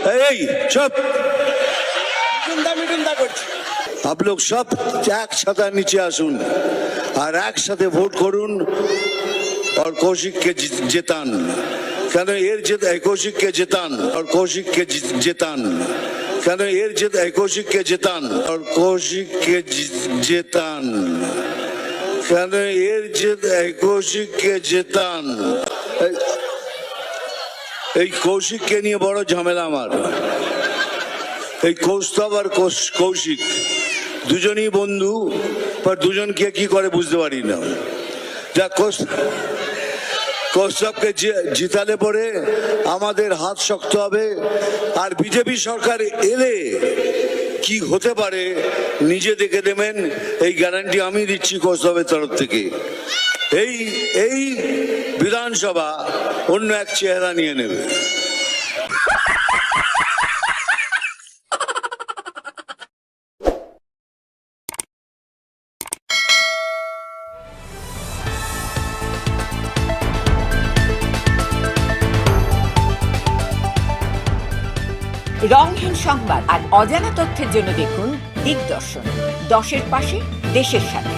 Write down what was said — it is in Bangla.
এই চুপ। आप लोग सब एक छाता नीचे आसुन और एक साथे ভোট করুন और কৌশিককে জেতান। কেন এর জেত কৌশিককে জেতান और কৌশিককে জেতান। কেন এর জেত কৌশিককে জেতান और কৌশিককে জেতান। কেন এর জেত কৌশিককে জেতান। এই কৌশিককে নিয়ে বড় ঝামেলা আমার। এই কৌস্তব আর কৌশিক দুজনই বন্ধু, पर দুজনকে কি করে বুঝতে পারি না। যা কৌস্তবকে জিতালে পরে আমাদের হাত শক্ত হবে, আর বিজেপি সরকার এলে কি হতে পারে নিজে দেখে নেবেন। এই গ্যারান্টি আমি দিচ্ছি কৌস্তবের তরফ থেকে। এই বিধানসভা অন্য এক চেহারা নিয়ে নেবে। রংহীন সংবাদ আর অজানা তথ্যের জন্য দেখুন দিগদর্শন, 10-এর পাশে, দেশের সাথে।